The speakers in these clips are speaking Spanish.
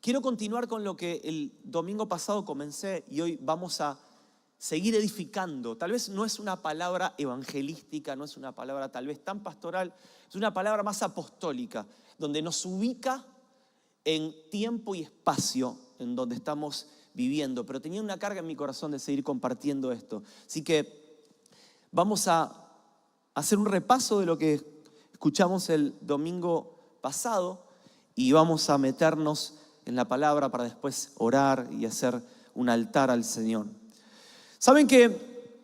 quiero continuar con lo que el domingo pasado comencé y hoy vamos a seguir edificando. Tal vez no es una palabra evangelística, no es una palabra tal vez tan pastoral, es una palabra más apostólica, donde nos ubica en tiempo y espacio en donde estamos viviendo. Pero tenía una carga en mi corazón de seguir compartiendo esto. Así que vamos a hacer un repaso de lo que escuchamos el domingo pasado y vamos a meternos en la palabra para después orar y hacer un altar al Señor. Saben que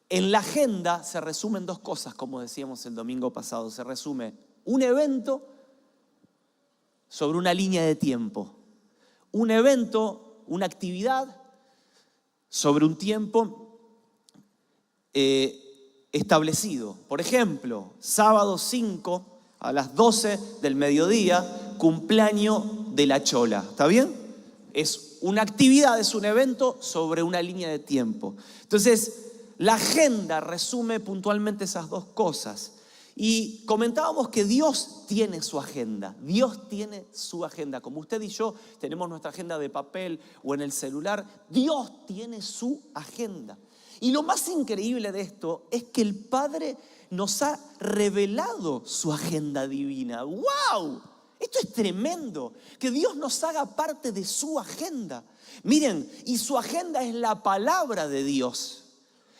en la agenda se resumen dos cosas, como decíamos el domingo pasado. Se resume un evento sobre una línea de tiempo. Un evento, una actividad sobre un tiempo establecido. Por ejemplo, sábado 5 a las 12 del mediodía, cumpleaños de la Chola. ¿Está bien? Es una actividad, es un evento sobre una línea de tiempo. Entonces, la agenda resume puntualmente esas dos cosas. Y comentábamos que Dios tiene su agenda. Dios tiene su agenda. Como usted y yo tenemos nuestra agenda de papel o en el celular, Dios tiene su agenda. Y lo más increíble de esto es que el Padre nos ha revelado su agenda divina. ¡Wow! Esto es tremendo, que Dios nos haga parte de su agenda. Miren, y su agenda es la palabra de Dios.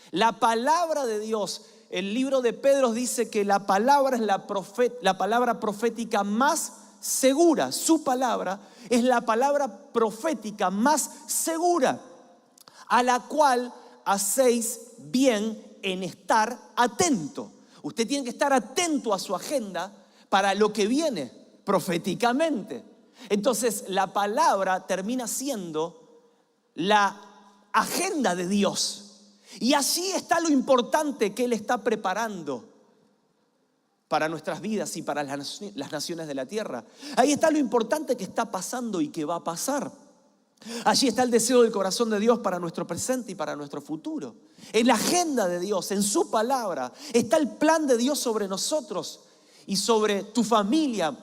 La palabra de Dios. El libro de Pedro dice que la palabra es la palabra profética más segura. Su palabra es la palabra profética más segura, a la cual hacéis bien en estar atento. Usted tiene que estar atento a su agenda para lo que viene proféticamente. Entonces la palabra termina siendo la agenda de Dios. Y allí está lo importante que Él está preparando para nuestras vidas y para las naciones de la tierra. Ahí está lo importante que está pasando y que va a pasar. Allí está el deseo del corazón de Dios para nuestro presente y para nuestro futuro. En la agenda de Dios, en su palabra, está el plan de Dios sobre nosotros y sobre tu familia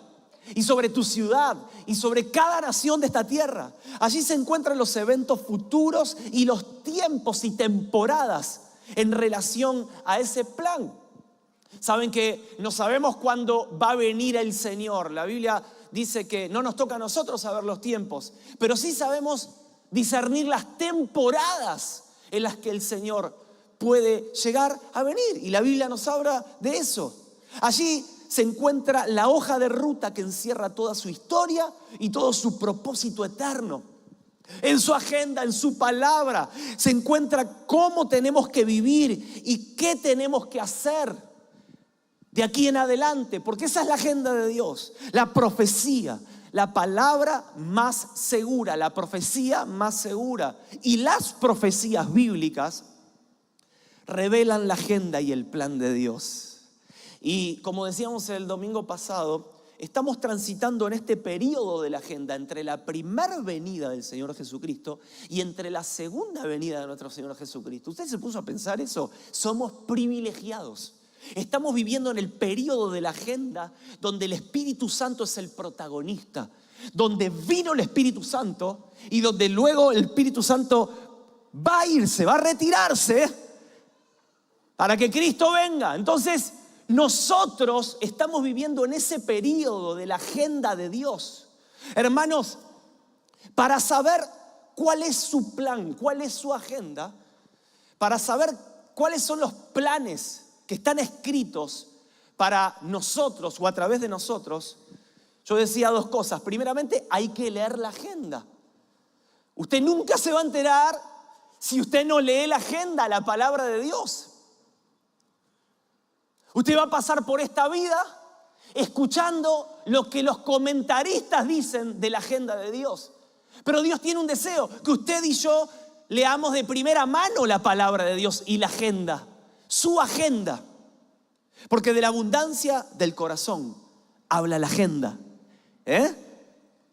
y sobre tu ciudad y sobre cada nación de esta tierra. Allí se encuentran los eventos futuros y los tiempos y temporadas en relación a ese plan. Saben que no sabemos cuándo va a venir el Señor. La Biblia dice que no nos toca a nosotros saber los tiempos, pero sí sabemos discernir las temporadas en las que el Señor puede llegar a venir. Y la Biblia nos habla de eso. Allí se encuentra la hoja de ruta que encierra toda su historia y todo su propósito eterno. En su agenda, en su palabra, se encuentra cómo tenemos que vivir y qué tenemos que hacer de aquí en adelante, porque esa es la agenda de Dios. La profecía, la palabra más segura, la profecía más segura. Y las profecías bíblicas revelan la agenda y el plan de Dios. Y como decíamos el domingo pasado, estamos transitando en este periodo de la agenda entre la primera venida del Señor Jesucristo y entre la segunda venida de nuestro Señor Jesucristo. ¿Usted se puso a pensar eso? Somos privilegiados. Estamos viviendo en el periodo de la agenda donde el Espíritu Santo es el protagonista, donde vino el Espíritu Santo y donde luego el Espíritu Santo va a irse, va a retirarse para que Cristo venga. Entonces, nosotros estamos viviendo en ese periodo de la agenda de Dios. Hermanos, para saber cuál es su plan, cuál es su agenda, para saber cuáles son los planes que están escritos para nosotros o a través de nosotros, yo decía dos cosas. Primeramente, hay que leer la agenda. Usted nunca se va a enterar si usted no lee la agenda, la palabra de Dios. Usted va a pasar por esta vida escuchando lo que los comentaristas dicen de la agenda de Dios. Pero Dios tiene un deseo, que usted y yo leamos de primera mano la palabra de Dios y la agenda. Su agenda, porque de la abundancia del corazón habla la agenda.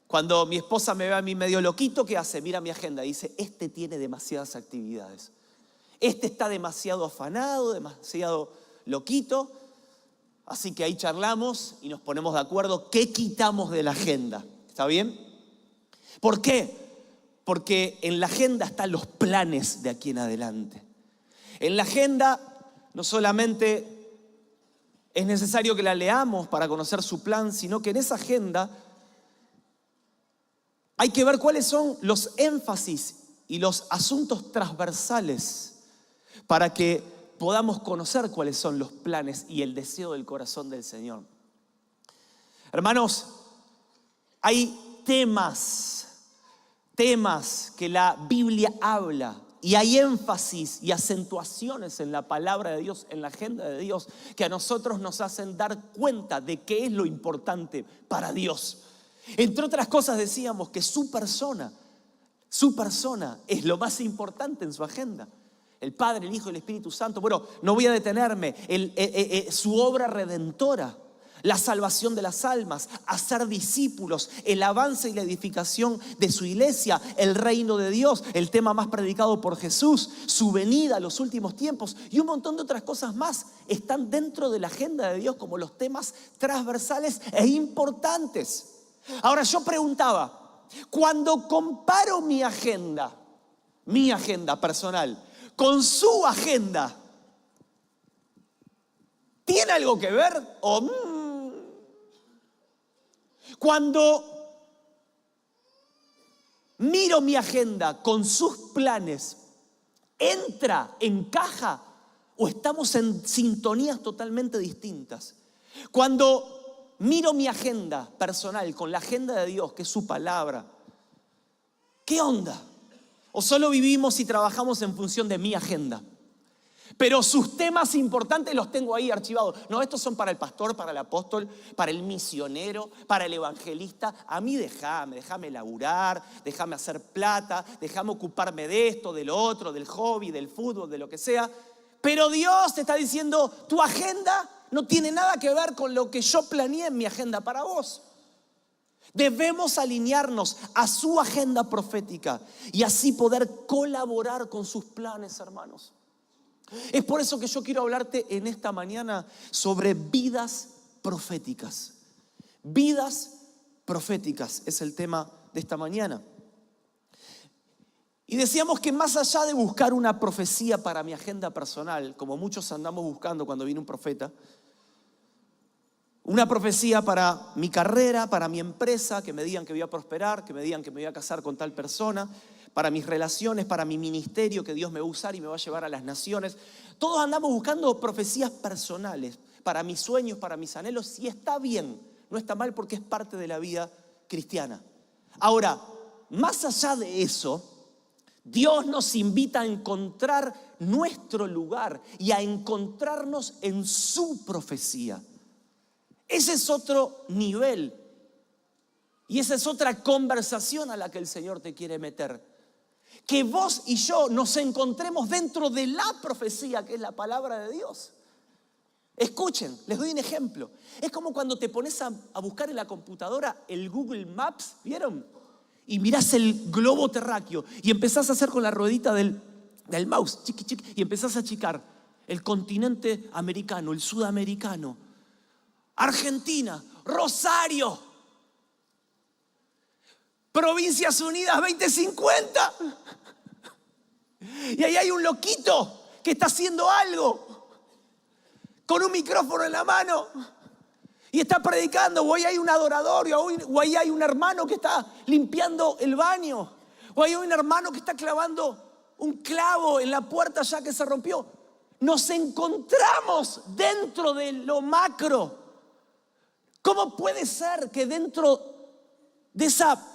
Cuando mi esposa me ve a mí medio loquito, ¿qué hace? Mira mi agenda y dice, este tiene demasiadas actividades, este está demasiado afanado, demasiado loquito. Así que ahí charlamos y nos ponemos de acuerdo qué quitamos de la agenda. ¿Está bien? ¿Por qué? Porque en la agenda están los planes de aquí en adelante. En la agenda no solamente es necesario que la leamos para conocer su plan, sino que en esa agenda hay que ver cuáles son los énfasis y los asuntos transversales para que podamos conocer cuáles son los planes y el deseo del corazón del Señor. Hermanos, hay temas que la Biblia habla y hay énfasis y acentuaciones en la palabra de Dios, en la agenda de Dios, que a nosotros nos hacen dar cuenta de qué es lo importante para Dios. Entre otras cosas decíamos que su persona es lo más importante en su agenda. El Padre, el Hijo y el Espíritu Santo. Bueno, no voy a detenerme. Su obra redentora, la salvación de las almas, hacer discípulos, el avance y la edificación de su iglesia, el reino de Dios, el tema más predicado por Jesús, su venida, los últimos tiempos y un montón de otras cosas más están dentro de la agenda de Dios como los temas transversales e importantes. Ahora yo preguntaba, cuando comparo mi agenda personal con su agenda, ¿tiene algo que ver? Cuando miro mi agenda con sus planes, ¿encaja o estamos en sintonías totalmente distintas? Cuando miro mi agenda personal con la agenda de Dios, que es su palabra, ¿qué onda? ¿O solo vivimos y trabajamos en función de mi agenda? Pero sus temas importantes los tengo ahí archivados. No, estos son para el pastor, para el apóstol, para el misionero, para el evangelista. A mí déjame laburar, déjame hacer plata, déjame ocuparme de esto, de lo otro, del hobby, del fútbol, de lo que sea. Pero Dios te está diciendo, tu agenda no tiene nada que ver con lo que yo planeé en mi agenda para vos. Debemos alinearnos a su agenda profética y así poder colaborar con sus planes, hermanos. Es por eso que yo quiero hablarte en esta mañana sobre vidas proféticas. Vidas proféticas es el tema de esta mañana. Y decíamos que más allá de buscar una profecía para mi agenda personal, como muchos andamos buscando cuando viene un profeta, una profecía para mi carrera, para mi empresa, que me digan que voy a prosperar, que me digan que me voy a casar con tal persona, para mis relaciones, para mi ministerio, que Dios me va a usar y me va a llevar a las naciones. Todos andamos buscando profecías personales, para mis sueños, para mis anhelos, y está bien, no está mal porque es parte de la vida cristiana. Ahora, más allá de eso, Dios nos invita a encontrar nuestro lugar y a encontrarnos en su profecía. Ese es otro nivel y esa es otra conversación a la que el Señor te quiere meter. Que vos y yo nos encontremos dentro de la profecía que es la palabra de Dios. Escuchen, les doy un ejemplo. Es como cuando te pones a buscar en la computadora el Google Maps, ¿vieron? Y mirás el globo terráqueo y empezás a hacer con la ruedita del mouse, chiqui, y empezás a achicar el continente americano, el sudamericano, Argentina, Rosario, Provincias Unidas 2050. Y ahí hay un loquito que está haciendo algo con un micrófono en la mano y está predicando, o ahí hay un adorador, o ahí hay un hermano que está limpiando el baño, o ahí hay un hermano que está clavando un clavo en la puerta ya que se rompió. Nos encontramos dentro de lo macro. ¿Cómo puede ser que dentro de esa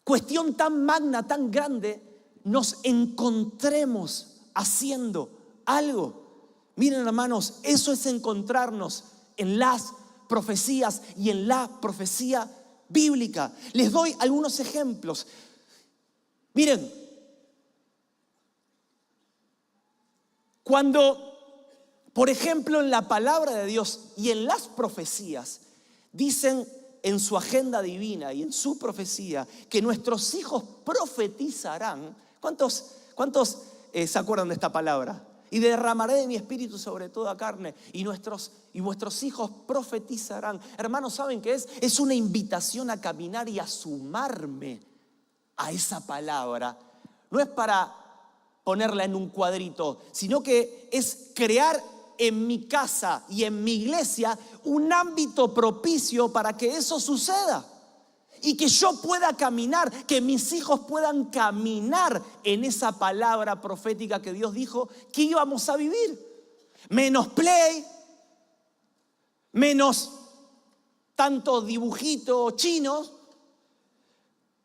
cuestión tan magna, tan grande, nos encontremos haciendo algo? Miren, hermanos, eso es encontrarnos en las profecías y en la profecía bíblica. Les doy algunos ejemplos. Miren, cuando, por ejemplo, en la palabra de Dios y en las profecías dicen en su agenda divina y en su profecía que nuestros hijos profetizarán. ¿Cuántos se acuerdan de esta palabra? Y derramaré de mi espíritu sobre toda carne y vuestros hijos profetizarán. Hermanos, ¿saben qué es? Es una invitación a caminar y a sumarme a esa palabra no es para ponerla en un cuadrito, sino que es crear en mi casa y en mi iglesia un ámbito propicio para que eso suceda. Y que yo pueda caminar, que mis hijos puedan caminar en esa palabra profética que Dios dijo que íbamos a vivir. Menos play, menos tanto dibujitos chinos,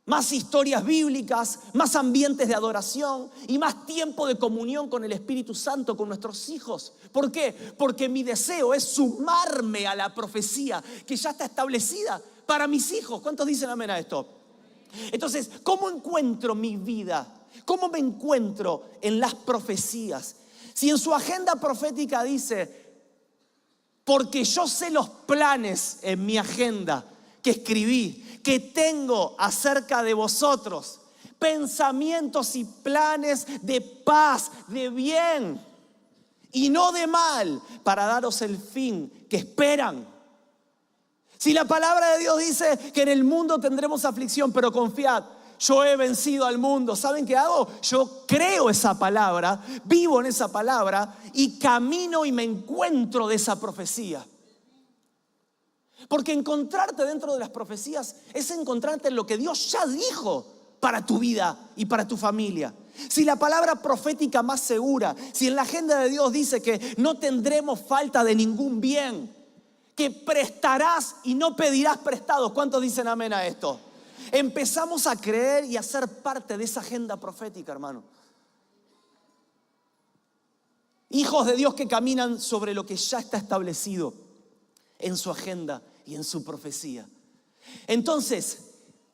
más historias bíblicas, más ambientes de adoración y más tiempo de comunión con el Espíritu Santo, con nuestros hijos. ¿Por qué? Porque mi deseo es sumarme a la profecía que ya está establecida para mis hijos. ¿Cuántos dicen amén a esto? Entonces, ¿cómo encuentro mi vida? ¿Cómo me encuentro en las profecías? Si en su agenda profética dice, porque yo sé los planes en mi agenda que escribí, que tengo acerca de vosotros, pensamientos y planes de paz, de bien y no de mal, para daros el fin que esperan. Si la palabra de Dios dice que en el mundo tendremos aflicción, pero confiad, yo he vencido al mundo. ¿Saben qué hago? Yo creo esa palabra, vivo en esa palabra y camino y me encuentro de esa profecía. Porque encontrarte dentro de las profecías es encontrarte en lo que Dios ya dijo para tu vida y para tu familia. Si la palabra profética más segura, si en la agenda de Dios dice que no tendremos falta de ningún bien, que prestarás y no pedirás prestado. ¿Cuántos dicen amén a esto? Empezamos a creer y a ser parte de esa agenda profética, hermano. Hijos de Dios que caminan sobre lo que ya está establecido en su agenda y en su profecía. Entonces,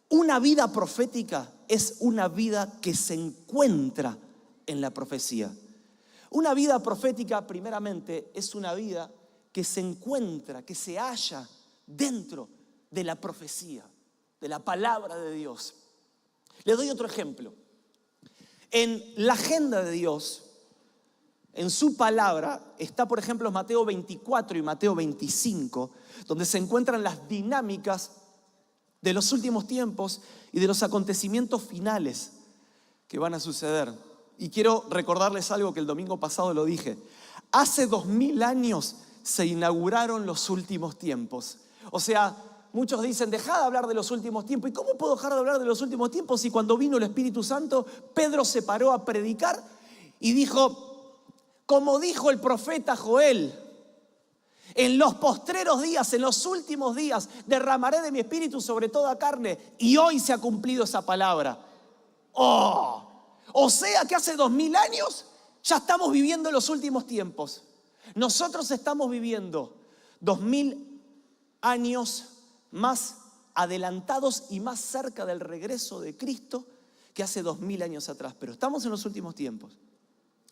una vida profética es una vida que se encuentra en la profecía. Una vida profética, primeramente, es una vida que se encuentra, que se halla dentro de la profecía, de la palabra de Dios. Le doy otro ejemplo. En la agenda de Dios, en su palabra, está por ejemplo Mateo 24 y Mateo 25, donde se encuentran las dinámicas de los últimos tiempos y de los acontecimientos finales que van a suceder. Y quiero recordarles algo que el domingo pasado lo dije. Hace 2000 años se inauguraron los últimos tiempos. O sea, muchos dicen, dejá de hablar de los últimos tiempos. ¿Y cómo puedo dejar de hablar de los últimos tiempos si cuando vino el Espíritu Santo, Pedro se paró a predicar y dijo, como dijo el profeta Joel, en los postreros días, en los últimos días, derramaré de mi espíritu sobre toda carne. Y hoy se ha cumplido esa palabra. O sea que hace 2000 años ya estamos viviendo los últimos tiempos. Nosotros estamos viviendo 2000 años más adelantados y más cerca del regreso de Cristo que hace 2000 años atrás. Pero estamos en los últimos tiempos.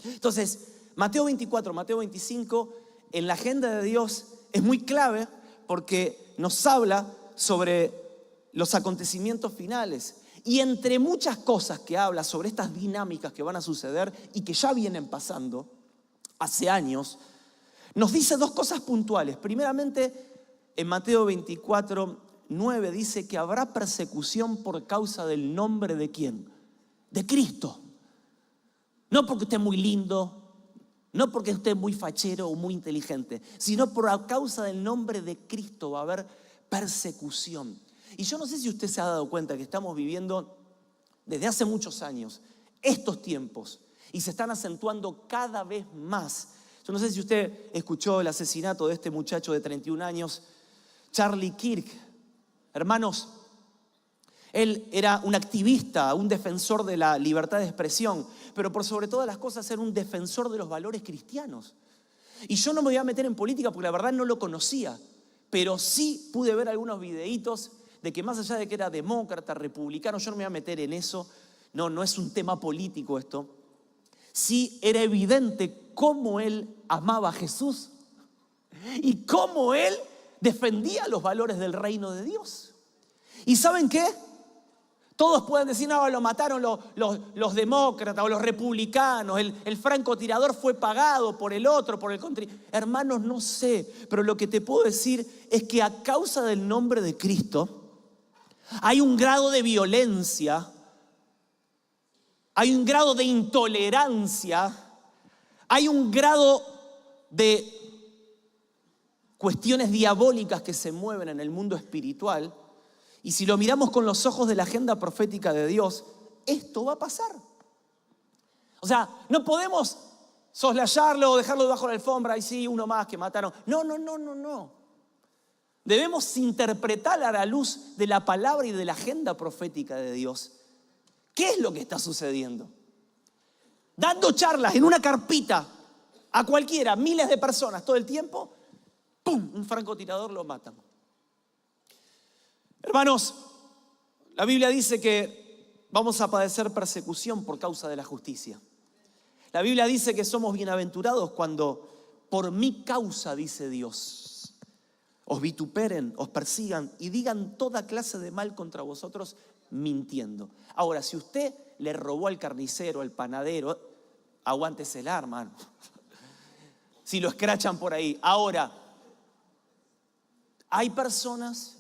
Entonces, Mateo 24, Mateo 25, en la agenda de Dios es muy clave porque nos habla sobre los acontecimientos finales. Y entre muchas cosas que habla sobre estas dinámicas que van a suceder y que ya vienen pasando hace años, nos dice dos cosas puntuales. Primeramente, en Mateo 24, 9 dice que habrá persecución por causa del nombre de ¿quién? De Cristo. No porque esté muy lindo, no porque esté muy fachero o muy inteligente, sino por causa del nombre de Cristo va a haber persecución. Y yo no sé si usted se ha dado cuenta que estamos viviendo desde hace muchos años estos tiempos y se están acentuando cada vez más. Yo no sé si usted escuchó el asesinato de este muchacho de 31 años, Charlie Kirk. Hermanos, él era un activista, un defensor de la libertad de expresión, pero por sobre todas las cosas era un defensor de los valores cristianos. Y yo no me voy a meter en política porque la verdad no lo conocía, pero sí pude ver algunos videitos de que más allá de que era demócrata, republicano, yo no me voy a meter en eso, no es un tema político esto. Sí era evidente cómo él amaba a Jesús y cómo él defendía los valores del reino de Dios. ¿Y saben qué? Todos pueden decir, no, lo mataron los demócratas o los republicanos, el francotirador fue pagado por el otro, por el contra. Hermanos, no sé, pero lo que te puedo decir es que a causa del nombre de Cristo hay un grado de violencia hay un grado de intolerancia, hay un grado de cuestiones diabólicas que se mueven en el mundo espiritual. Y si lo miramos con los ojos de la agenda profética de Dios, esto va a pasar. O sea, no podemos soslayarlo o dejarlo debajo de la alfombra. Y sí, uno más que mataron. No. Debemos interpretar a la luz de la palabra y de la agenda profética de Dios. ¿Qué es lo que está sucediendo? Dando charlas en una carpita a cualquiera, miles de personas todo el tiempo, ¡pum!, un francotirador lo matan. Hermanos, la Biblia dice que vamos a padecer persecución por causa de la justicia. La Biblia dice que somos bienaventurados cuando por mi causa, dice Dios, os vituperen, os persigan y digan toda clase de mal contra vosotros mintiendo. Ahora, si usted le robó al carnicero, al panadero, aguántesela, hermano. Si lo escrachan por ahí. Ahora, hay personas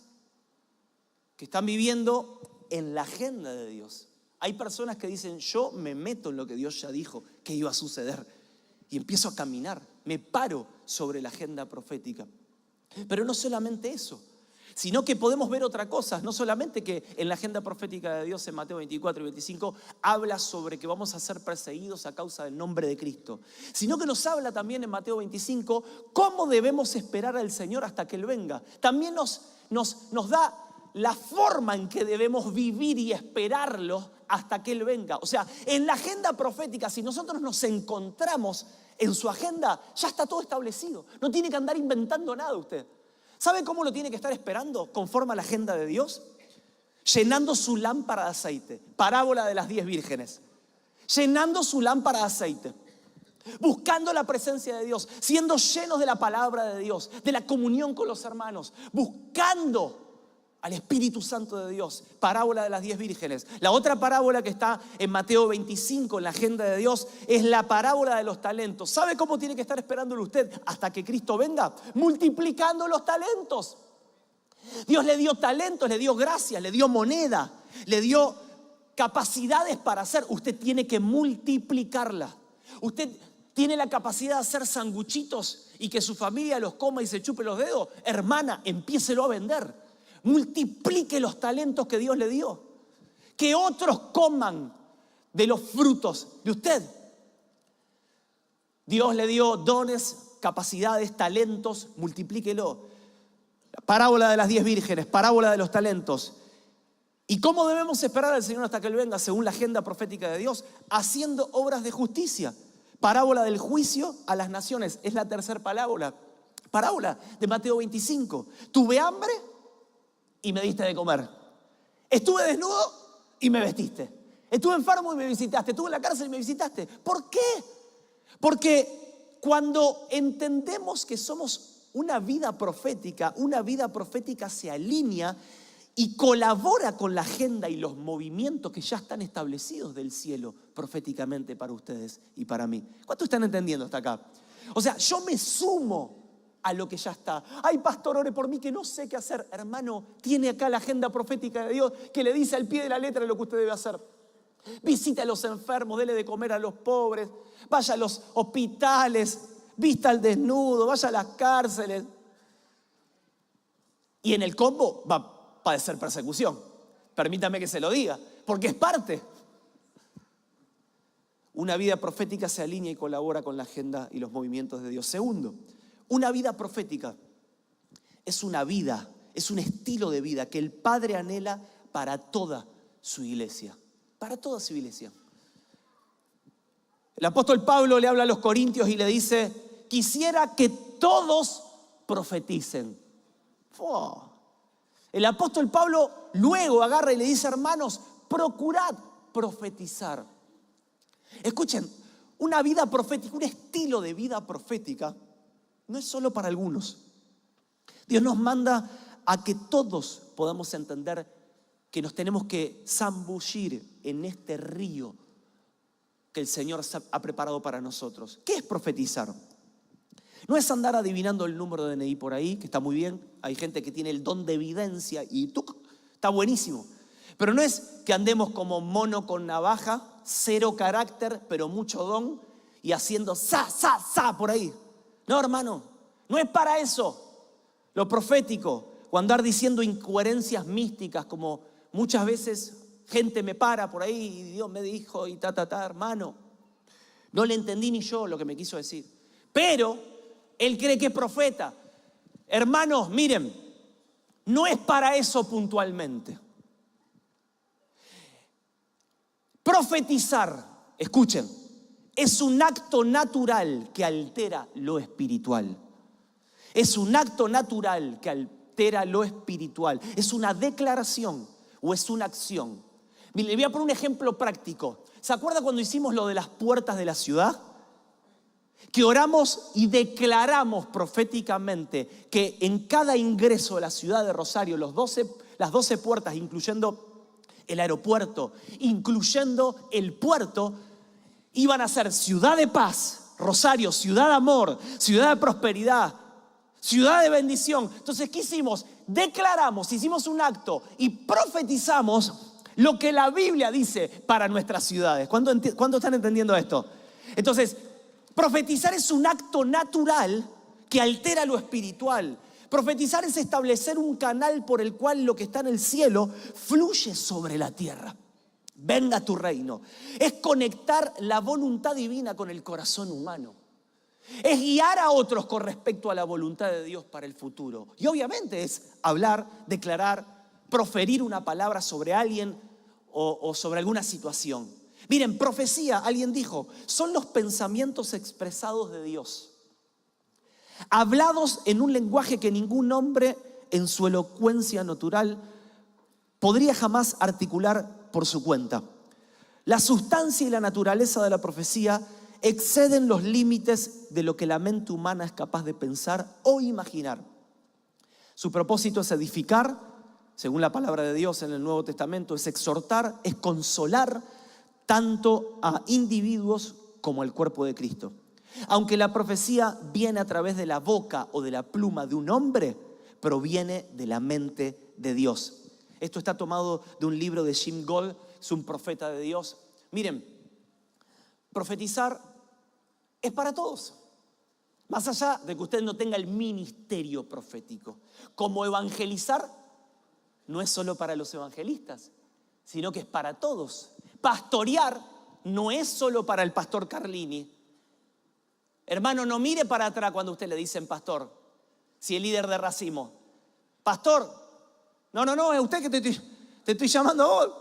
que están viviendo en la agenda de Dios. Hay personas que dicen, yo me meto en lo que Dios ya dijo que iba a suceder y empiezo a caminar, me paro sobre la agenda profética. Pero no solamente eso, sino que podemos ver otra cosa. No solamente que en la agenda profética de Dios en Mateo 24 y 25 habla sobre que vamos a ser perseguidos a causa del nombre de Cristo, sino que nos habla también en Mateo 25 cómo debemos esperar al Señor hasta que Él venga. También nos da la forma en que debemos vivir y esperarlo hasta que Él venga. O sea, en la agenda profética, si nosotros nos encontramos en su agenda, ya está todo establecido. No tiene que andar inventando nada usted. ¿Sabe cómo lo tiene que estar esperando conforme a la agenda de Dios? Llenando su lámpara de aceite. Parábola de las 10 vírgenes. Llenando su lámpara de aceite. Buscando la presencia de Dios. Siendo llenos de la palabra de Dios. De la comunión con los hermanos. Buscando al Espíritu Santo de Dios. Parábola de las 10 vírgenes. La otra parábola que está en Mateo 25 en la agenda de Dios es la parábola de los talentos. ¿Sabe cómo tiene que estar esperándolo usted hasta que Cristo venga? Multiplicando los talentos. Dios le dio talentos, le dio gracias, le dio moneda, le dio capacidades para hacer. Usted tiene que multiplicarla. Usted tiene la capacidad de hacer sanguchitos y que su familia los coma y se chupe los dedos. Hermana, empiécelo a vender. Multiplique los talentos que Dios le dio. Que otros coman de los frutos de usted. Dios le dio dones, capacidades, talentos, multiplíquelo. La parábola de las 10 vírgenes, parábola de los talentos. ¿Y cómo debemos esperar al Señor hasta que Él venga según la agenda profética de Dios? Haciendo obras de justicia. Parábola del juicio a las naciones. Es la tercera parábola. Parábola de Mateo 25. Tuve hambre y me diste de comer. Estuve desnudo y me vestiste. Estuve enfermo y me visitaste. Estuve en la cárcel y me visitaste. ¿Por qué? Porque cuando entendemos que somos una vida profética se alinea y colabora con la agenda y los movimientos que ya están establecidos del cielo proféticamente para ustedes y para mí. ¿Cuántos están entendiendo hasta acá? O sea, yo me sumo a lo que ya está. Ay, pastor, ore por mí que no sé qué hacer. Hermano, tiene acá la agenda profética de Dios que le dice al pie de la letra lo que usted debe hacer. Visite a los enfermos, dele de comer a los pobres, vaya a los hospitales, vista al desnudo, vaya a las cárceles. Y en el combo va a padecer persecución. Permítame que se lo diga, porque es parte. Una vida profética se alinea y colabora con la agenda y los movimientos de Dios. Segundo, una vida profética es una vida, es un estilo de vida que el Padre anhela para toda su iglesia. Para toda su iglesia. El apóstol Pablo le habla a los corintios y le dice: quisiera que todos profeticen. El apóstol Pablo luego agarra y le dice: hermanos, procurad profetizar. Escuchen, una vida profética, un estilo de vida profética no es solo para algunos. Dios nos manda a que todos podamos entender que nos tenemos que zambullir en este río que el Señor ha preparado para nosotros. ¿Qué es profetizar? No es andar adivinando el número de DNI por ahí, que está muy bien. Hay gente que tiene el don de evidencia y está buenísimo. Pero no es que andemos como mono con navaja cero carácter, pero mucho don, y haciendo sa por ahí. No, hermano, no es para eso. Lo profético, o andar diciendo incoherencias místicas, como muchas veces gente me para por ahí y Dios me dijo y hermano. No le entendí ni yo lo que me quiso decir. Pero él cree que es profeta. Hermanos, miren, no es para eso puntualmente. Profetizar, escuchen, es un acto natural que altera lo espiritual. Es un acto natural que altera lo espiritual. Es una declaración o es una acción. Miren, le voy a poner un ejemplo práctico. ¿Se acuerda cuando hicimos lo de las puertas de la ciudad? Que oramos y declaramos proféticamente que en cada ingreso a la ciudad de Rosario, las 12 puertas, incluyendo el aeropuerto, incluyendo el puerto, iban a ser ciudad de paz, Rosario, ciudad de amor, ciudad de prosperidad, ciudad de bendición. Entonces, ¿qué hicimos? Declaramos, hicimos un acto y profetizamos lo que la Biblia dice para nuestras ciudades. ¿Cuánto están entendiendo esto? Entonces, profetizar es un acto natural que altera lo espiritual. Profetizar es establecer un canal por el cual lo que está en el cielo fluye sobre la tierra. Venga tu reino. Es conectar la voluntad divina con el corazón humano. Es guiar a otros con respecto a la voluntad de Dios para el futuro. Y obviamente es hablar, declarar, proferir una palabra sobre alguien o sobre alguna situación. Miren, profecía, alguien dijo, son los pensamientos expresados de Dios, hablados en un lenguaje que ningún hombre en su elocuencia natural podría jamás articular por su cuenta. La sustancia y la naturaleza de la profecía exceden los límites de lo que la mente humana es capaz de pensar o imaginar. Su propósito es edificar, según la palabra de Dios en el Nuevo Testamento, es exhortar, es consolar tanto a individuos como al cuerpo de Cristo. Aunque la profecía viene a través de la boca o de la pluma de un hombre, proviene de la mente de Dios. Esto está tomado de un libro de Jim Gold, es un profeta de Dios. Miren, profetizar es para todos. Más allá de que usted no tenga el ministerio profético. Como evangelizar no es solo para los evangelistas, sino que es para todos. Pastorear no es solo para el pastor Carlini. Hermano, no mire para atrás cuando usted le dicen pastor. Si el líder de racimo, pastor, no, es usted que te estoy llamando a vos.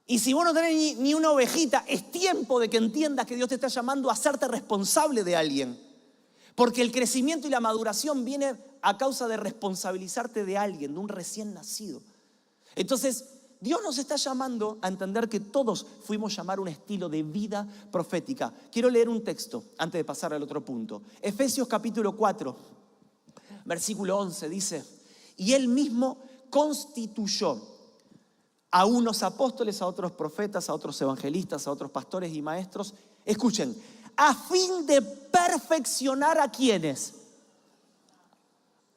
Y si vos no tenés ni una ovejita, es tiempo de que entiendas que Dios te está llamando a hacerte responsable de alguien. Porque el crecimiento y la maduración viene a causa de responsabilizarte de alguien, de un recién nacido. Entonces, Dios nos está llamando a entender que todos fuimos llamar un estilo de vida profética. Quiero leer un texto antes de pasar al otro punto. Efesios capítulo 4, versículo 11 dice: y Él mismo constituyó a unos apóstoles, a otros profetas, a otros evangelistas, a otros pastores y maestros. Escuchen, a fin de perfeccionar a quienes.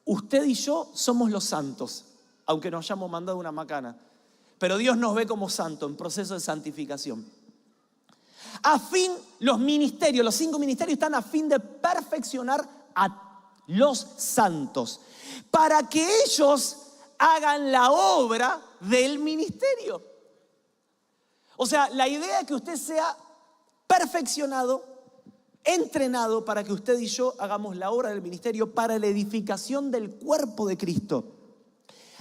Usted y yo somos los santos, aunque nos hayamos mandado una macana. Pero Dios nos ve como santos en proceso de santificación. A fin, los ministerios, los 5 ministerios están a fin de perfeccionar a los santos, para que ellos hagan la obra del ministerio. O sea, la idea es que usted sea perfeccionado, entrenado para que usted y yo hagamos la obra del ministerio para la edificación del cuerpo de Cristo,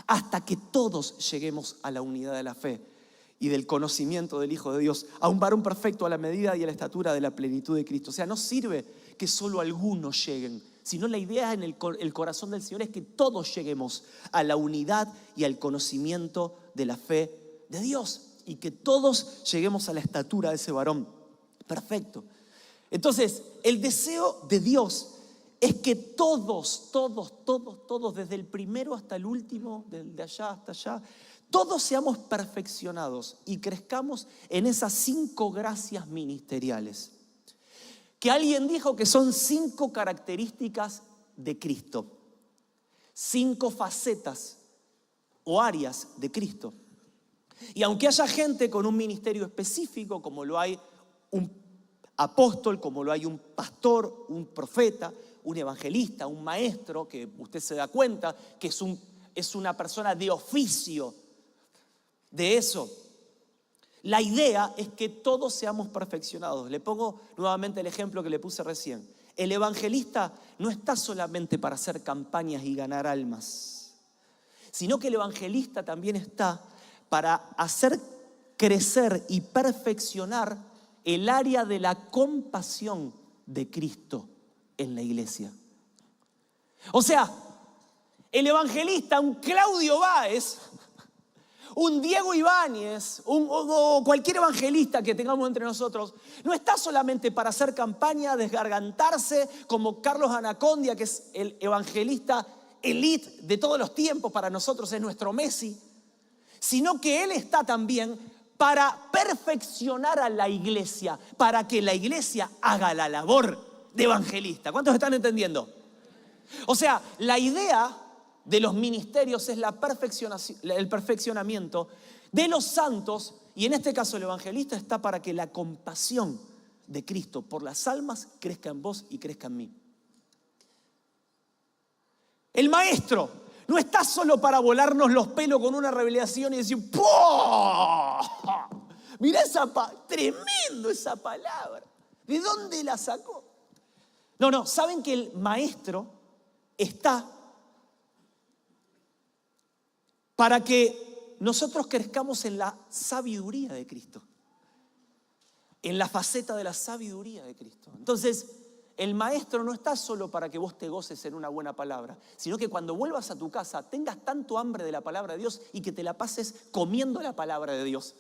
hasta que todos lleguemos a la unidad de la fe y del conocimiento del Hijo de Dios, a un varón perfecto a la medida y a la estatura de la plenitud de Cristo. O sea, no sirve que solo algunos lleguen, sino la idea en el corazón del Señor es que todos lleguemos a la unidad y al conocimiento de la fe de Dios, y que todos lleguemos a la estatura de ese varón perfecto. Entonces, el deseo de Dios es que todos, desde el primero hasta el último, de allá hasta allá, todos seamos perfeccionados y crezcamos en esas 5 gracias ministeriales. Que alguien dijo que son 5 características de Cristo, 5 facetas o áreas de Cristo. Y aunque haya gente con un ministerio específico, como lo hay un apóstol, como lo hay un pastor, un profeta, un evangelista, un maestro, que usted se da cuenta que es una persona de oficio de eso. La idea es que todos seamos perfeccionados. Le pongo nuevamente el ejemplo que le puse recién. El evangelista no está solamente para hacer campañas y ganar almas, sino que el evangelista también está para hacer crecer y perfeccionar el área de la compasión de Cristo en la iglesia. O sea, el evangelista, un Claudio Báez, un Diego Ibáñez, o cualquier evangelista que tengamos entre nosotros, no está solamente para hacer campaña, desgargantarse como Carlos Anacondia, que es el evangelista elite de todos los tiempos, para nosotros es nuestro Messi, sino que él está también para perfeccionar a la iglesia, para que la iglesia haga la labor de evangelista. ¿Cuántos están entendiendo? O sea, la idea de los ministerios es el perfeccionamiento de los santos, y en este caso el evangelista está para que la compasión de Cristo por las almas crezca en vos y crezca en mí. El maestro no está solo para volarnos los pelos con una revelación y decir ¡pum! Mirá tremendo esa palabra. ¿De dónde la sacó? No, saben que el maestro está para que nosotros crezcamos en la sabiduría de Cristo, en la faceta de la sabiduría de Cristo. Entonces, el maestro no está solo para que vos te goces en una buena palabra, sino que cuando vuelvas a tu casa tengas tanto hambre de la palabra de Dios y que te la pases comiendo la palabra de Dios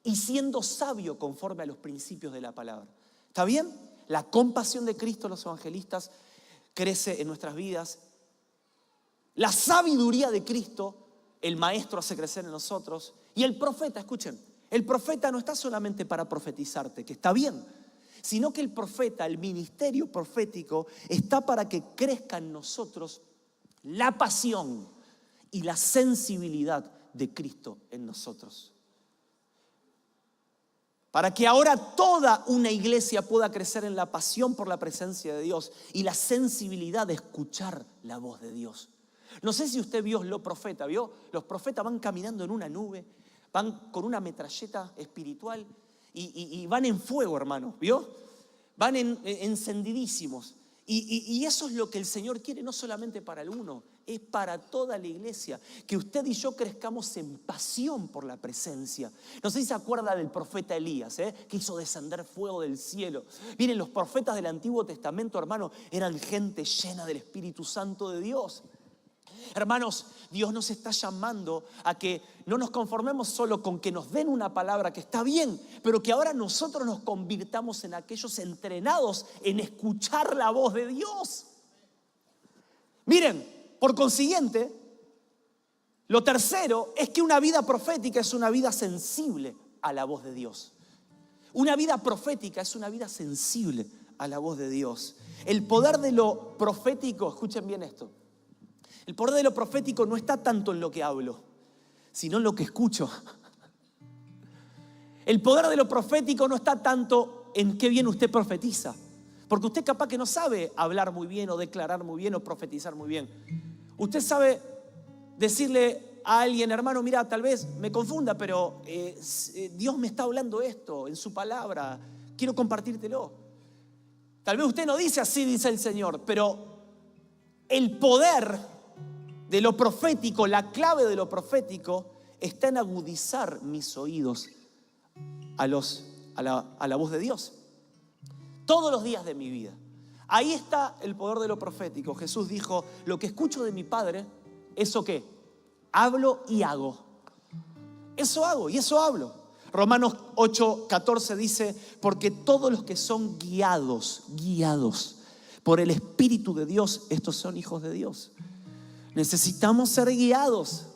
y siendo sabio conforme a los principios de la palabra. ¿Está bien? La compasión de Cristo, los evangelistas, crece en nuestras vidas. La sabiduría de Cristo, el maestro, hace crecer en nosotros. Y el profeta, escuchen, el profeta no está solamente para profetizarte, que está bien, sino que el profeta, el ministerio profético, está para que crezca en nosotros la pasión y la sensibilidad de Cristo en nosotros. Para que ahora toda una iglesia pueda crecer en la pasión por la presencia de Dios y la sensibilidad de escuchar la voz de Dios. No sé si usted vio los profetas, ¿vio? Los profetas van caminando en una nube, van con una metralleta espiritual y van en fuego, hermano, ¿vio? Van encendidísimos. Y eso es lo que el Señor quiere, no solamente para el uno, es para toda la iglesia. Que usted y yo crezcamos en pasión por la presencia. No sé si se acuerda del profeta Elías, que hizo descender fuego del cielo. Miren, los profetas del Antiguo Testamento, hermano, eran gente llena del Espíritu Santo de Dios. Hermanos, Dios nos está llamando a que no nos conformemos solo con que nos den una palabra que está bien, pero que ahora nosotros nos convirtamos en aquellos entrenados en escuchar la voz de Dios. Miren, por consiguiente, lo tercero es que una vida profética es una vida sensible a la voz de Dios. Una vida profética es una vida sensible a la voz de Dios. El poder de lo profético, escuchen bien esto. El poder de lo profético no está tanto en lo que hablo, sino en lo que escucho. El poder de lo profético no está tanto en qué bien usted profetiza, porque usted capaz que no sabe hablar muy bien o declarar muy bien o profetizar muy bien. Usted sabe decirle a alguien, hermano, mira, tal vez me confunda, pero Dios me está hablando esto en su palabra, quiero compartírtelo. Tal vez usted no dice así, dice el Señor, pero el poder de lo profético, la clave de lo profético está en agudizar mis oídos a la voz de Dios todos los días de mi vida. Ahí está el poder de lo profético. Jesús dijo, lo que escucho de mi Padre, ¿eso qué? Hablo y hago. Eso hago y eso hablo. Romanos 8:14 dice, porque todos los que son guiados por el Espíritu de Dios, estos son hijos de Dios. Necesitamos ser guiados.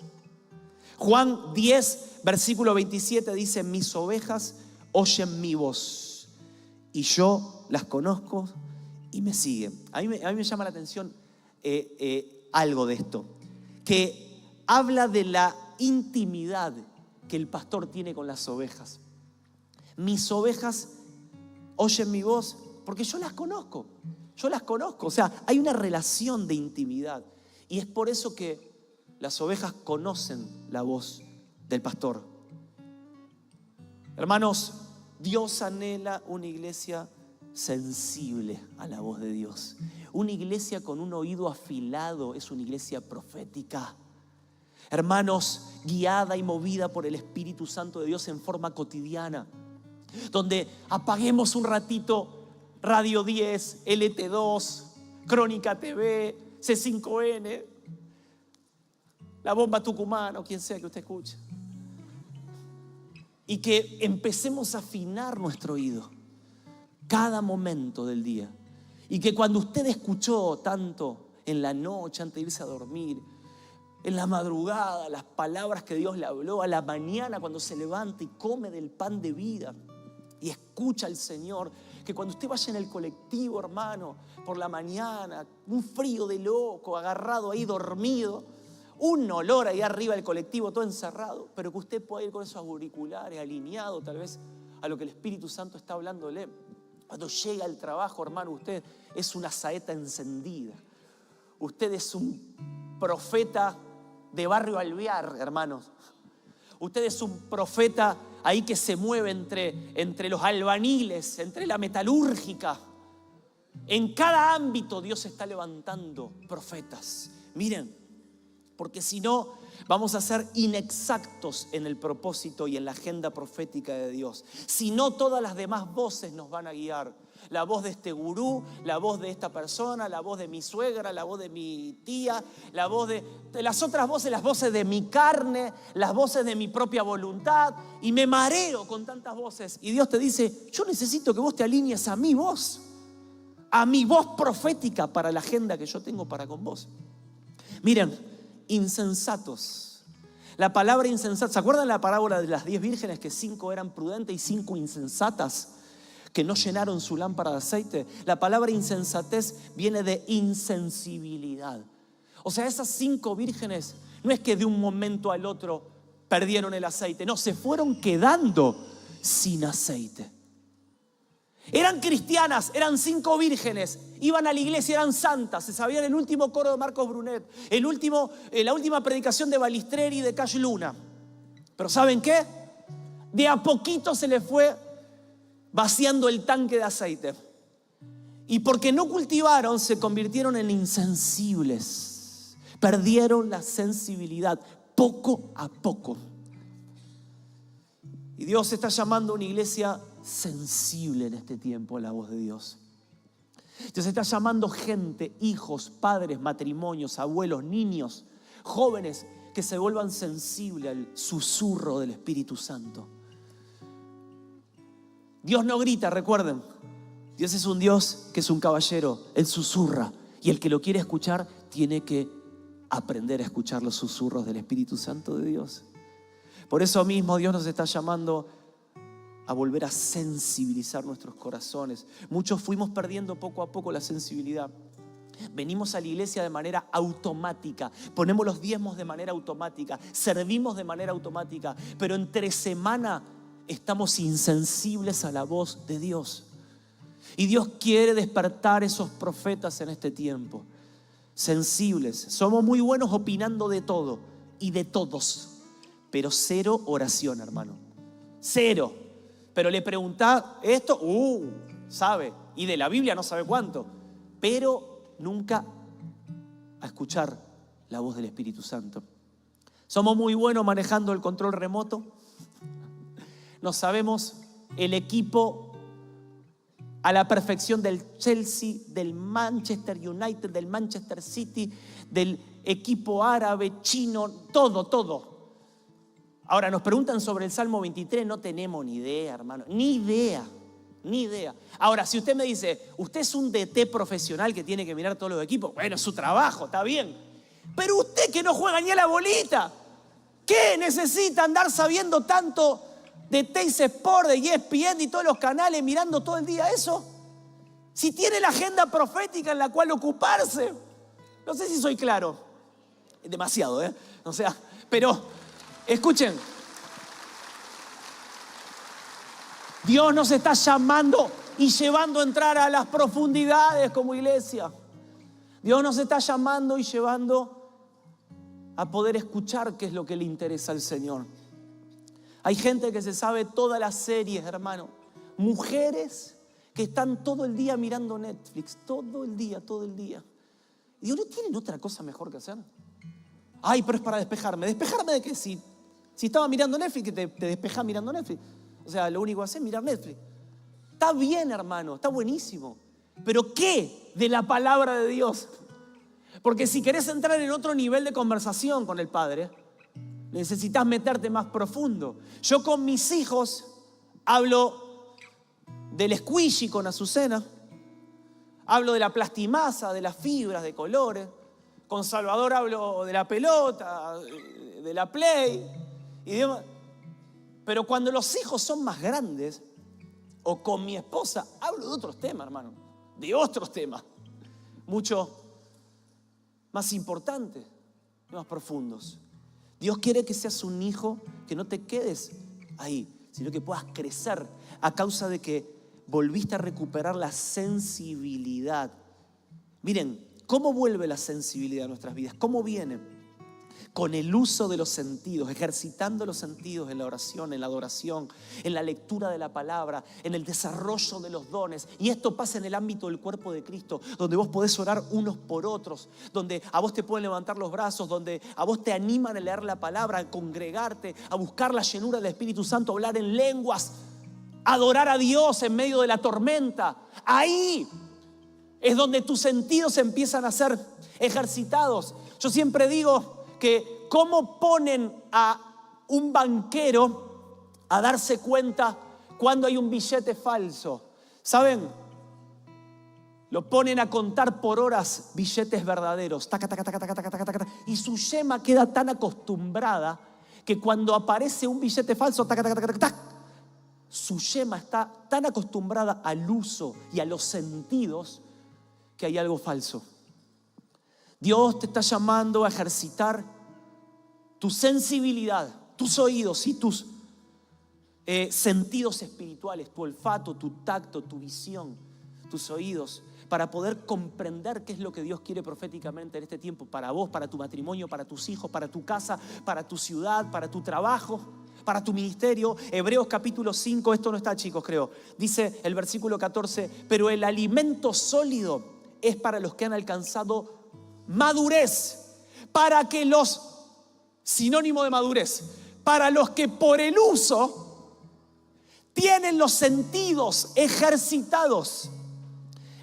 Juan 10, versículo 27 dice, mis ovejas oyen mi voz y yo las conozco y me siguen. A mí me llama la atención algo de esto, que habla de la intimidad que el pastor tiene con las ovejas. Mis ovejas oyen mi voz porque yo las conozco. O sea, hay una relación de intimidad. Y es por eso que las ovejas conocen la voz del pastor. Hermanos, Dios anhela una iglesia sensible a la voz de Dios. Una iglesia con un oído afilado es una iglesia profética. Hermanos, guiada y movida por el Espíritu Santo de Dios en forma cotidiana. Donde apaguemos un ratito Radio 10, LT2, Crónica TV, C5N, La Bomba Tucumana o quien sea que usted escuche. Y que empecemos a afinar nuestro oído cada momento del día. Y que cuando usted escuchó tanto en la noche antes de irse a dormir, en la madrugada, las palabras que Dios le habló, a la mañana cuando se levanta y come del pan de vida y escucha al Señor, que cuando usted vaya en el colectivo, hermano, por la mañana, un frío de loco, agarrado ahí dormido, un olor ahí arriba del colectivo todo encerrado, pero que usted pueda ir con esos auriculares alineado tal vez a lo que el Espíritu Santo está hablándole. Cuando llega al trabajo, hermano, usted es una saeta encendida. Usted es un profeta de Barrio Alvear, hermanos. Usted es un profeta ahí que se mueve entre los albaniles, entre la metalúrgica. En cada ámbito Dios está levantando profetas. Miren, porque si no, vamos a ser inexactos en el propósito y en la agenda profética de Dios. Si no, todas las demás voces nos van a guiar. La voz de este gurú, la voz de esta persona, la voz de mi suegra, la voz de mi tía, la voz de las otras voces, las voces de mi carne, las voces de mi propia voluntad. Y me mareo con tantas voces. Y Dios te dice, yo necesito que vos te alinees a mi voz profética para la agenda que yo tengo para con vos. Miren, insensatos. La palabra insensata, ¿se acuerdan la parábola de las 10 vírgenes que 5 eran prudentes y 5 insensatas? Que no llenaron su lámpara de aceite. La palabra insensatez viene de insensibilidad. O sea, esas 5 vírgenes no es que de un momento al otro perdieron el aceite. No, se fueron quedando sin aceite. Eran cristianas, eran 5 vírgenes, iban a la iglesia, eran santas, se sabían el último coro de Marcos Brunet, la última predicación de Balistreri y de Cash Luna. Pero ¿saben qué? De a poquito se les fue vaciando el tanque de aceite. Y porque no cultivaron, se convirtieron en insensibles. Perdieron la sensibilidad poco a poco. Y Dios está llamando a una iglesia sensible en este tiempo a la voz de Dios. Dios está llamando gente, hijos, padres, matrimonios, abuelos, niños, jóvenes que se vuelvan sensibles al susurro del Espíritu Santo. Dios no grita, recuerden. Dios es un Dios que es un caballero. Él susurra. Y el que lo quiere escuchar tiene que aprender a escuchar los susurros del Espíritu Santo de Dios. Por eso mismo Dios nos está llamando a volver a sensibilizar nuestros corazones. Muchos fuimos perdiendo poco a poco la sensibilidad. Venimos a la iglesia de manera automática, ponemos los diezmos de manera automática, servimos de manera automática, pero entre semana estamos insensibles a la voz de Dios. Y Dios quiere despertar esos profetas en este tiempo, sensibles. Somos muy buenos opinando de todo y de todos, pero cero oración, hermano. Cero. Pero le preguntá esto, sabe. Y de la Biblia no sabe cuánto. Pero nunca a escuchar la voz del Espíritu Santo. Somos muy buenos manejando el control remoto. No sabemos el equipo a la perfección del Chelsea, del Manchester United, del Manchester City, del equipo árabe, chino, todo. Ahora nos preguntan sobre el Salmo 23, no tenemos ni idea, hermano, ni idea. Ahora, si usted me dice, usted es un DT profesional que tiene que mirar todos los equipos, bueno, es su trabajo, está bien. Pero usted que no juega ni a la bolita, ¿qué necesita andar sabiendo tanto de Teis Sport, de ESPN y todos los canales mirando todo el día eso? Si tiene la agenda profética en la cual ocuparse. No sé si soy claro. Demasiado, O sea, pero escuchen, Dios nos está llamando y llevando a entrar a las profundidades como iglesia. Dios nos está llamando y llevando a poder escuchar qué es lo que le interesa al Señor. Hay gente que se sabe todas las series, hermano. Mujeres que están todo el día mirando Netflix, todo el día. Y digo, ¿no tienen otra cosa mejor que hacer? Ay, pero es para despejarme. ¿Despejarme de qué? Si estaba mirando Netflix, te despejás mirando Netflix. O sea, lo único que haces es mirar Netflix. Está bien, hermano, está buenísimo. Pero ¿qué de la palabra de Dios? Porque si querés entrar en otro nivel de conversación con el Padre, necesitas meterte más profundo. Yo con mis hijos hablo del squishy con Azucena, hablo de la plastimasa, de las fibras, de colores. Con Salvador hablo de la pelota, de la play y demás. Pero cuando los hijos son más grandes, o con mi esposa, hablo de otros temas, hermano. De otros temas. Mucho más importantes, más profundos. Dios quiere que seas un hijo, que no te quedes ahí, sino que puedas crecer a causa de que volviste a recuperar la sensibilidad. Miren, ¿cómo vuelve la sensibilidad a nuestras vidas? ¿Cómo viene? Con el uso de los sentidos, ejercitando los sentidos en la oración, en la adoración, en la lectura de la palabra, en el desarrollo de los dones. Y esto pasa en el ámbito del cuerpo de Cristo, donde vos podés orar unos por otros, donde a vos te pueden levantar los brazos, donde a vos te animan a leer la palabra, a congregarte, a buscar la llenura del Espíritu Santo, a hablar en lenguas, a adorar a Dios en medio de la tormenta. Ahí es donde tus sentidos empiezan a ser ejercitados. Yo siempre digo que cómo ponen a un banquero a darse cuenta cuando hay un billete falso. ¿Saben? Lo ponen a contar por horas billetes verdaderos. Taca, taca, taca, taca, taca, taca, taca, y su yema queda tan acostumbrada que cuando aparece un billete falso, taca, taca, taca, taca, taca, su yema está tan acostumbrada al uso y a los sentidos que hay algo falso. Dios te está llamando a ejercitar tu sensibilidad, tus oídos y tus sentidos espirituales, tu olfato, tu tacto, tu visión, tus oídos, para poder comprender qué es lo que Dios quiere proféticamente en este tiempo para vos, para tu matrimonio, para tus hijos, para tu casa, para tu ciudad, para tu trabajo, para tu ministerio. Hebreos capítulo 5, esto no está, chicos, creo. Dice el versículo 14, pero el alimento sólido es para los que han alcanzado madurez, para que los, sinónimo de madurez, para los que por el uso tienen los sentidos ejercitados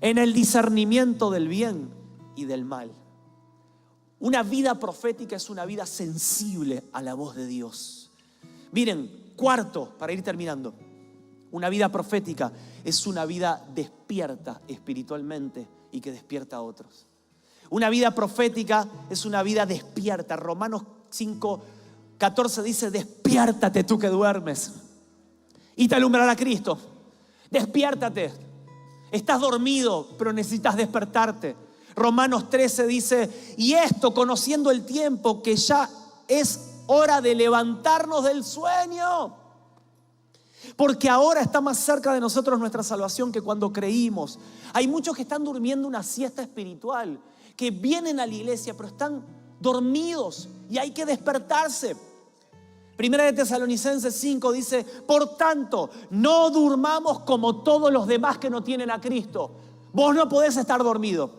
en el discernimiento del bien y del mal. Una vida profética es una vida sensible a la voz de Dios. Miren, cuarto, para ir terminando, una vida profética es una vida despierta espiritualmente y que despierta a otros. Una vida profética es una vida despierta. Romanos 5:14 dice: despiértate tú que duermes y te alumbrará Cristo. Despiértate. Estás dormido, pero necesitas despertarte. Romanos 13 dice: y esto conociendo el tiempo, que ya es hora de levantarnos del sueño, porque ahora está más cerca de nosotros nuestra salvación que cuando creímos. Hay muchos que están durmiendo una siesta espiritual, que vienen a la iglesia pero están dormidos y hay que despertarse. Primera de Tesalonicenses 5 dice: por tanto, no durmamos como todos los demás que no tienen a Cristo. Vos no podés estar dormido,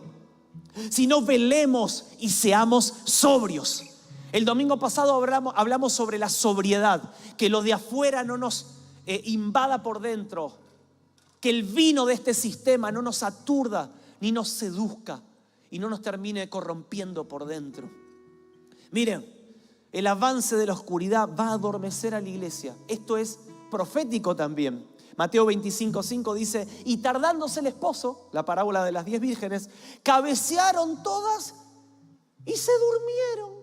sino velemos y seamos sobrios. El domingo pasado hablamos sobre la sobriedad, que lo de afuera no nos invada por dentro, que el vino de este sistema no nos aturda ni nos seduzca y no nos termine corrompiendo por dentro. Miren, el avance de la oscuridad va a adormecer a la iglesia. Esto es profético también. Mateo 25:5 dice: y tardándose el esposo, la parábola de las 10 vírgenes, cabecearon todas y se durmieron.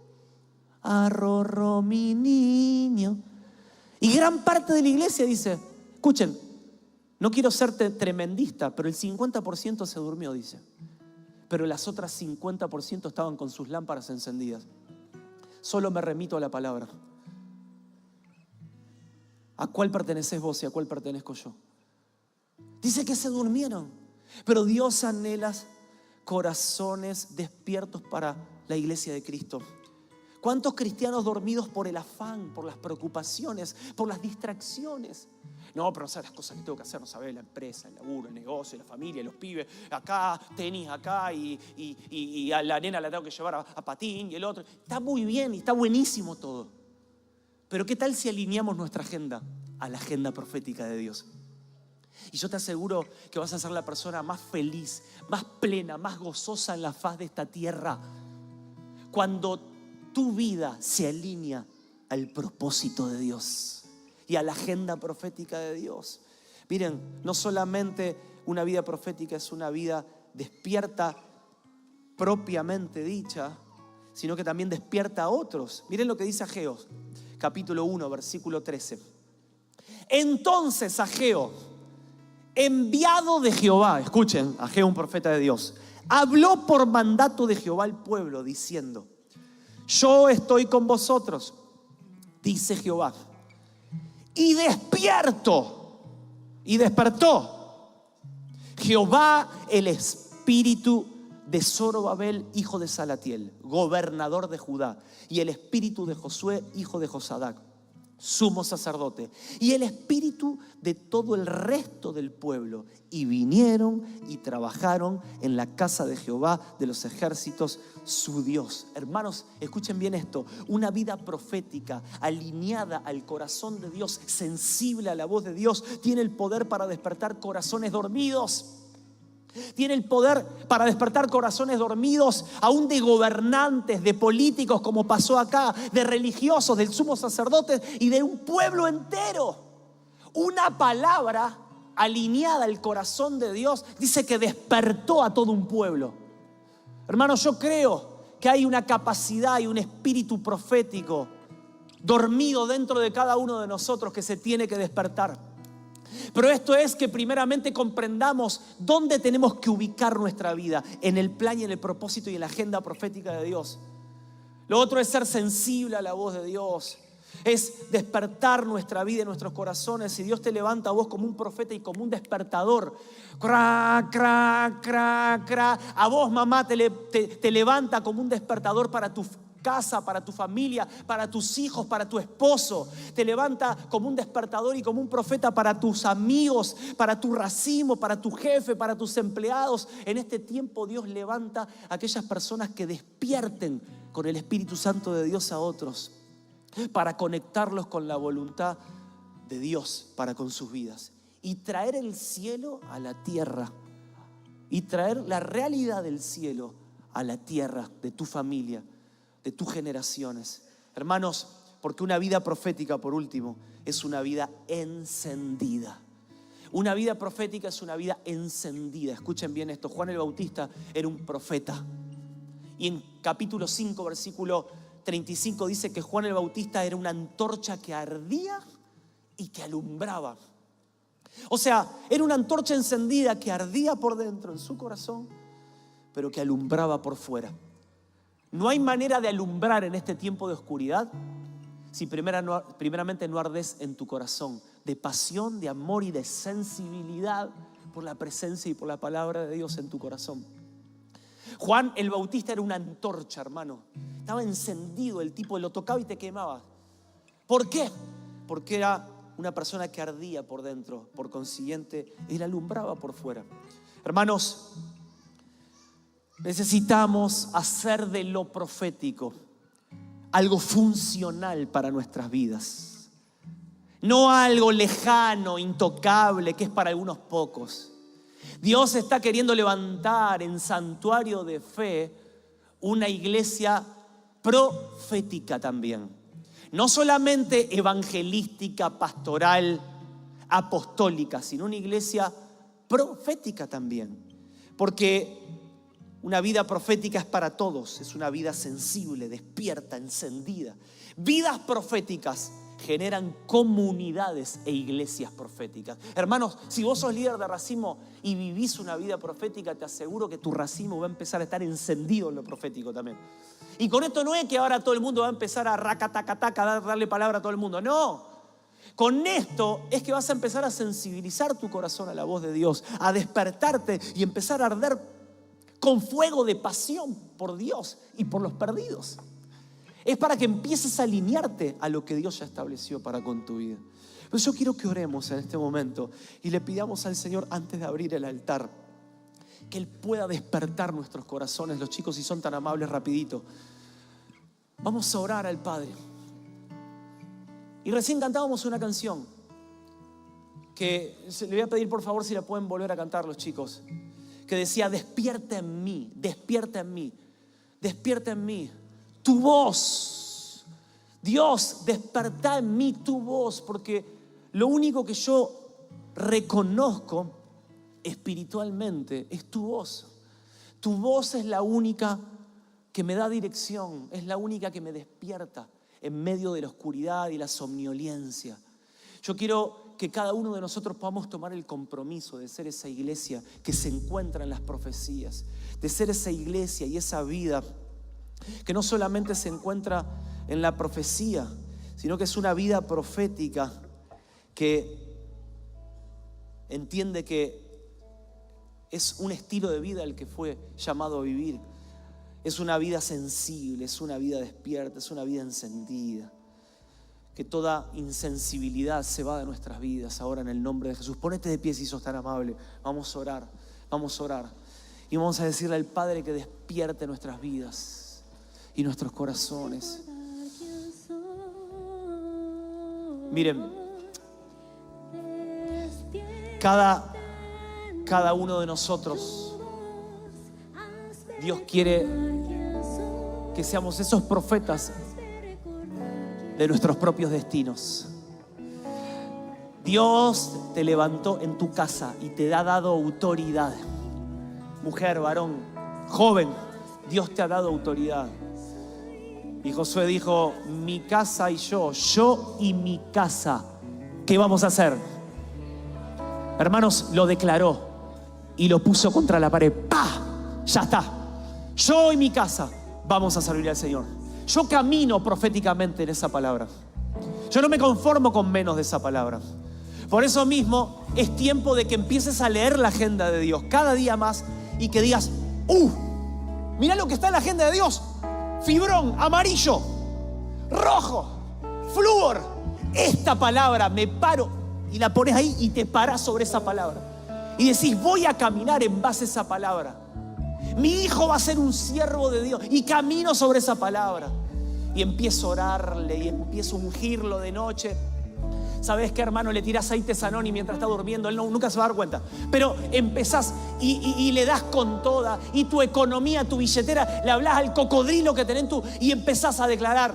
Arrorró mi niño. Y gran parte de la iglesia dice, escuchen, no quiero ser tremendista, pero el 50% se durmió, dice. Pero las otras 50% estaban con sus lámparas encendidas. Solo me remito a la palabra. ¿A cuál perteneces vos y a cuál pertenezco yo? Dice que se durmieron, pero Dios anhela corazones despiertos para la iglesia de Cristo. ¿Cuántos cristianos dormidos por el afán, por las preocupaciones, por las distracciones? No, pero no sabes las cosas que tengo que hacer, no sabes, la empresa, el laburo, el negocio, la familia, los pibes, acá, tenis acá y a la nena la tengo que llevar a patín y el otro. Está muy bien y está buenísimo todo. Pero ¿qué tal si alineamos nuestra agenda a la agenda profética de Dios? Y yo te aseguro que vas a ser la persona más feliz, más plena, más gozosa en la faz de esta tierra cuando tu vida se alinea al propósito de Dios y a la agenda profética de Dios. Miren, no solamente una vida profética es una vida despierta propiamente dicha, sino que también despierta a otros. Miren lo que dice Ageo, capítulo 1, versículo 13. Entonces Ageo, enviado de Jehová, escuchen, Ageo, un profeta de Dios, habló por mandato de Jehová al pueblo diciendo: yo estoy con vosotros, dice Jehová, y despertó Jehová el espíritu de Zorobabel, hijo de Salatiel, gobernador de Judá, y el espíritu de Josué, hijo de Josadac, sumo sacerdote, y el espíritu de todo el resto del pueblo, y vinieron y trabajaron en la casa de Jehová de los ejércitos, su Dios. Hermanos, escuchen bien esto: una vida profética alineada al corazón de Dios, sensible a la voz de Dios, tiene el poder para despertar corazones dormidos. Tiene el poder para despertar corazones dormidos, aún de gobernantes, de políticos, como pasó acá, de religiosos, del sumo sacerdote y de un pueblo entero. Una palabra alineada al corazón de Dios dice que despertó a todo un pueblo. Hermanos, yo creo que hay una capacidad y un espíritu profético dormido dentro de cada uno de nosotros que se tiene que despertar. Pero esto es que primeramente comprendamos dónde tenemos que ubicar nuestra vida, en el plan y en el propósito y en la agenda profética de Dios. Lo otro es ser sensible a la voz de Dios, es despertar nuestra vida y nuestros corazones. Si Dios te levanta a vos como un profeta y como un despertador, cra, cra, cra, cra, a vos, mamá, te levanta como un despertador para tu casa, para tu familia, para tus hijos, para tu esposo. Te levanta como un despertador y como un profeta para tus amigos, para tu racimo, para tu jefe, para tus empleados. En este tiempo Dios levanta a aquellas personas que despierten con el Espíritu Santo de Dios a otros, para conectarlos con la voluntad de Dios para con sus vidas y traer el cielo a la tierra y traer la realidad del cielo a la tierra de tu familia, de tus generaciones. Hermanos, porque una vida profética, por último, es una vida encendida. Una vida profética es una vida encendida. Escuchen bien esto: Juan el Bautista era un profeta. Y en capítulo 5, versículo 35 dice que Juan el Bautista era una antorcha que ardía y que alumbraba. O sea, era una antorcha encendida que ardía por dentro en su corazón, pero que alumbraba por fuera. No hay manera de alumbrar en este tiempo de oscuridad si primeramente no ardes en tu corazón de pasión, de amor y de sensibilidad por la presencia y por la palabra de Dios en tu corazón. Juan el Bautista era una antorcha, hermano. Estaba encendido, el tipo lo tocaba y te quemaba. ¿Por qué? Porque era una persona que ardía por dentro. Por consiguiente, él alumbraba por fuera. Hermanos, necesitamos hacer de lo profético algo funcional para nuestras vidas. No algo lejano, intocable, que es para algunos pocos. Dios está queriendo levantar en santuario de fe una iglesia profética también. No solamente evangelística, pastoral, apostólica, sino una iglesia profética también. Porque una vida profética es para todos, es una vida sensible, despierta, encendida. Vidas proféticas generan comunidades e iglesias proféticas. Hermanos, si vos sos líder de racimo y vivís una vida profética, te aseguro que tu racimo va a empezar a estar encendido en lo profético también. Y con esto no es que ahora todo el mundo va a empezar a racatacataca, darle palabra a todo el mundo. No, Con esto es que vas a empezar a sensibilizar tu corazón a la voz de Dios, a despertarte y empezar a arder con fuego de pasión por Dios y por los perdidos. Es para que empieces a alinearte a lo que Dios ya estableció para con tu vida. Pero yo quiero que oremos en este momento y le pidamos al Señor, antes de abrir el altar, que Él pueda despertar nuestros corazones. Los chicos, si son tan amables, rapidito. Vamos a orar al Padre. Y recién cantábamos una canción que le voy a pedir por favor si la pueden volver a cantar los chicos, que decía: despierta en mí, despierta en mí, despierta en mí tu voz. Dios, despertá en mí tu voz, porque lo único que yo reconozco espiritualmente es tu voz. Tu voz es la única que me da dirección, es la única que me despierta en medio de la oscuridad y la somnolencia. Yo quiero que cada uno de nosotros podamos tomar el compromiso de ser esa iglesia que se encuentra en las profecías, de ser esa iglesia y esa vida que no solamente se encuentra en la profecía, sino que es una vida profética que entiende que es un estilo de vida el que fue llamado a vivir. Es una vida sensible, es una vida despierta, es una vida encendida. Que toda insensibilidad se va de nuestras vidas ahora en el nombre de Jesús. Ponete de pie si sos tan amable. Vamos a orar, vamos a orar. Y vamos a decirle al Padre que despierte nuestras vidas y nuestros corazones. Miren, cada uno de nosotros, Dios quiere que seamos esos profetas de nuestros propios destinos. Dios te levantó en tu casa y te ha dado autoridad. Mujer, varón, joven, Dios te ha dado autoridad. Y Josué dijo: mi casa y yo y mi casa, ¿qué vamos a hacer? Hermanos, lo declaró y lo puso contra la pared. ¡Pah! Ya está. Yo y mi casa vamos a servir al Señor. Yo camino proféticamente en esa palabra. Yo no me conformo con menos de esa palabra. Por eso mismo es tiempo de que empieces a leer la agenda de Dios cada día más y que digas: mirá lo que está en la agenda de Dios. Fibrón, amarillo, rojo, flúor. Esta palabra, me paro, y la pones ahí y te paras sobre esa palabra. Y decís: voy a caminar en base a esa palabra. Mi hijo va a ser un siervo de Dios y camino sobre esa palabra. Y empiezo a orarle y empiezo a ungirlo de noche. ¿Sabes qué, hermano? Le tirás aceite Sanoni mientras está durmiendo. Él nunca se va a dar cuenta. Pero empezás y le das con toda. Y tu economía, tu billetera, le hablas al cocodrilo que tenés tú. Y empezás a declarar: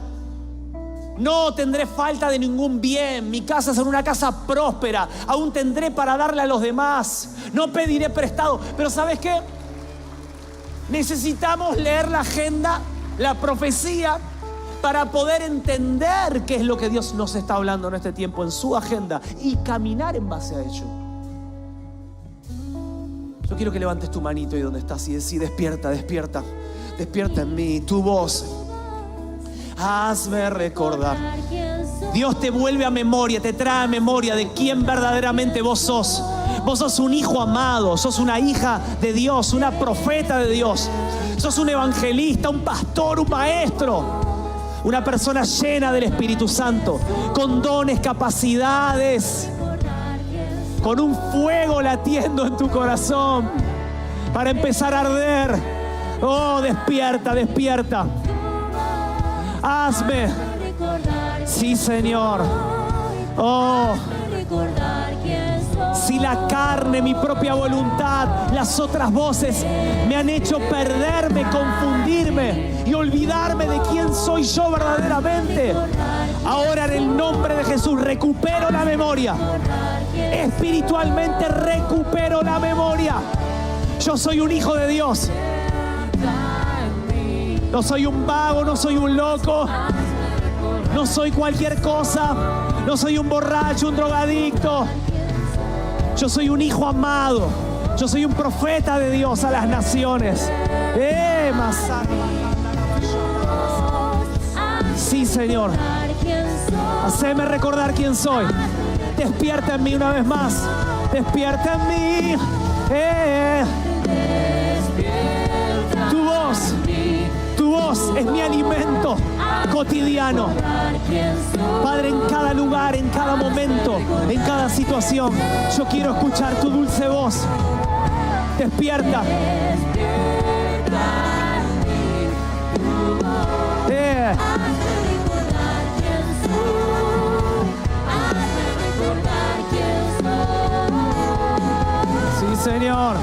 no tendré falta de ningún bien. Mi casa será una casa próspera. Aún tendré para darle a los demás. No pediré prestado. Pero ¿sabes qué? Necesitamos leer la agenda, la profecía, para poder entender qué es lo que Dios nos está hablando en este tiempo, en su agenda, y caminar en base a ello. Yo quiero que levantes tu manito ahí donde estás y decís: despierta, despierta, despierta en mí tu voz. Hazme recordar. Dios te vuelve a memoria, te trae a memoria de quién verdaderamente vos sos. Vos sos un hijo amado, sos una hija de Dios, una profeta de Dios. Sos un evangelista, un pastor, un maestro. Una persona llena del Espíritu Santo, con dones, capacidades, con un fuego latiendo en tu corazón para empezar a arder. Oh, despierta, despierta. Hazme. Sí, Señor. Oh, si la carne, mi propia voluntad, las otras voces me han hecho perderme, confundirme y olvidarme de quién soy yo verdaderamente, ahora en el nombre de Jesús recupero la memoria. Espiritualmente recupero la memoria. Yo soy un hijo de Dios. No soy un vago, no soy un loco, no soy cualquier cosa, no soy un borracho, un drogadicto. Yo soy un hijo amado. Yo soy un profeta de Dios a las naciones. Sí, Señor. Haceme recordar quién soy. Despierta en mí una vez más. Despierta en mí. Tu voz es mi alimento cotidiano. Padre, en cada lugar, en cada momento, en cada situación, yo quiero escuchar tu dulce voz. Despierta. Sí, Señor.